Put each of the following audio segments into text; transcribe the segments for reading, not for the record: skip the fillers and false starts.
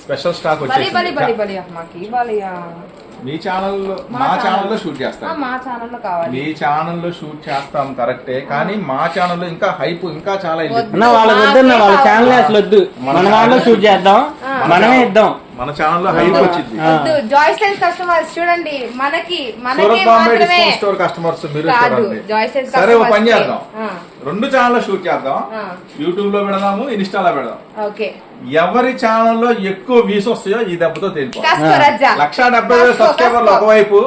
Special stock వచ్చేసింది. మీ ఛానల్లో మా ఛానల్లో షూట్ చేస్తాం, మా ఛానల్లో కావాలి. మీ ఛానల్లో షూట్ చేస్తాం కరెక్టే, కానీ మా ఛానల్లో ఇంకా హైప్ ఇంకా చాలా వాళ్ళ ఛానల్ అసలు వద్దు, మన దాంట్లో షూట్ చేద్దాం, మనమే ఇద్దాం. మన ఛానల్లో హైప్ వచ్చింది. జాయ్ స్టైల్స్ కస్టమర్స్ చూడండి, మనకి స్టోర్ కస్టమర్స్ మీరు చూడండి. సరే ఓ పని చేద్దాం, 2 ఛానల్లో షూట్ చేద్దాం, యూట్యూబ్ లో పెడదాము, ఇన్స్టాలో పెడదాం. ఓకే, ఎవరి ఛానల్లో ఎక్కువ వ్యూస్ వస్తాయో ఈ దెబ్బతో తెలిపోవాలి. 1,70,000 సబ్స్క్రైబర్లు ఒకవైపు,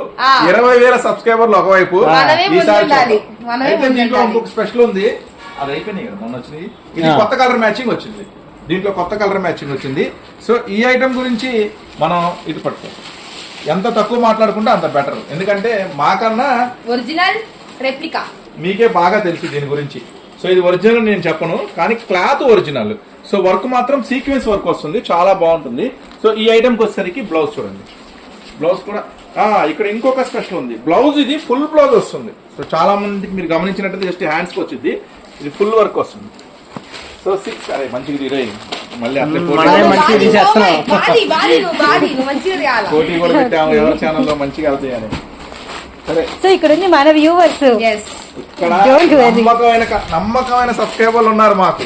20,000 సబ్స్క్రైబర్లు ఒకవైపు. అయితే దీంట్లో ఇంకొక స్పెషల్ ఉంది, అది అయిపోయినాయి కదా మొన్న వచ్చింది. ఇది కొత్త కలర్ మ్యాచింగ్ వచ్చింది, దీంట్లో కొత్త కలర్ మ్యాచింగ్ వచ్చింది. సో ఈ ఐటమ్ గురించి మనం ఇది పట్టుకో, ఎంత తక్కువ మాట్లాడుకుంటే అంత బెటర్, ఎందుకంటే మాకన్నా ఒరిజినల్ రెప్లికా మీకే బాగా తెలుసు దీని గురించి. సో ఇది ఒరిజినల్ నేను చెప్పను, కానీ క్లాత్ ఒరిజినల్. సో వర్క్ మాత్రం సీక్వెన్స్ వర్క్ వస్తుంది, చాలా బాగుంటుంది. సో ఈ ఐటమ్కి వచ్చేసరికి బ్లౌజ్ చూడండి, బ్లౌజ్ కూడా ఇక్కడ ఇంకొక స్పెషల్ ఉంది. బ్లౌజ్ ఇది ఫుల్ బ్లౌజ్ వస్తుంది. సో చాలా మందికి మీరు గమనించినట్టయితే జస్ట్ హ్యాండ్స్కి వచ్చింది, ఇది ఫుల్ వర్క్ వస్తుంది. సో 6 అరే మంచిగా తీరేయి, మళ్ళీ అట్లే పోటీ కూడా పెట్టాము ఎవరి ఛానల్లో మంచిగా వెళ్తాయి అని. సో ఇక్కడ ఉంది మన వ్యూవర్స్, ఇక్కడ నమ్మకమైన సబ్స్క్రైబర్లు ఉన్నారు మాకు.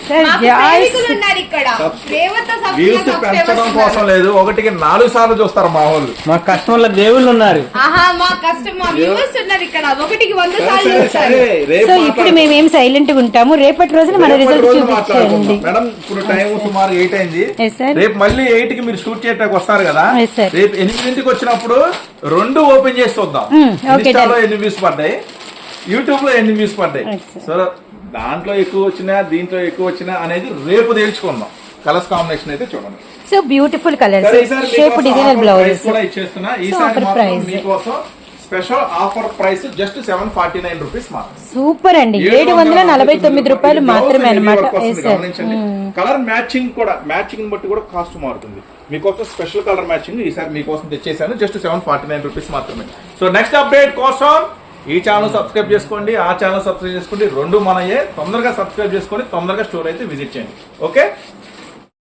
వ్యూస్ పెంచడం కోసం లేదు, 1కి 4 సార్లు చూస్తారు మా వాళ్ళు. మా కస్టమర్ల దేవుళ్ళు ఉన్నారు. సో ఇప్పుడు మేమేం సైలెంట్ గా ఉంటాము, రేపటి రోజున మన రిజల్ట్ చూపించండి మేడం. ఇప్పుడు టైం సుమారు 8 అయింది, రేపు మళ్ళీ 8కి మీరు షూట్ చేయడానికి వస్తారు కదా, రేపు 8కి వచ్చినప్పుడు 2 ఓపెన్ చేసి చూద్దాం. ఇన్స్టాలో ఎన్ని వ్యూస్ పడ్డాయి, యూట్యూబ్ లో ఎన్ని వ్యూస్ పడ్డాయి. సో దాంట్లో ఎక్కువ వచ్చినా దీంట్లో ఎక్కువ వచ్చినా అనేది రేపు తేల్చుకుందాం. కలర్స్ కాంబినేషన్ అయితే చూడండి. So beautiful colours, shape designer blouse కూడా ఇచ్చేస్తున్నా. ఈసారి మాత్రం మీకోసం special offer price just 749 rupees మాత్రం. సూపర్ అండి, 749 రూపాయలు మాత్రమే అన్నమాట. గమనించండి, కలర్ మ్యాచింగ్ కూడా, మ్యాచింగ్ బట్టి కూడా కాస్ట్ మారుతుంది. మీకోసం స్పెషల్ కలర్ మ్యాచింగ్ ఈసారి మీకోసం తెచ్చేసాను, జస్ట్ 749 రూపీస్ మాత్రమే. సో నెక్స్ట్ అప్డేట్ కోసం ఈ ఛానల్ సబ్స్క్రైబ్ చేసుకోండి, ఆ ఛానల్ సబ్స్క్రైబ్ చేసుకోండి, 2 మనయే. తొందరగా సబ్స్క్రైబ్ చేసుకొని తొందరగా స్టోర్ అయితే విజిట్ చేయండి. ఓకే.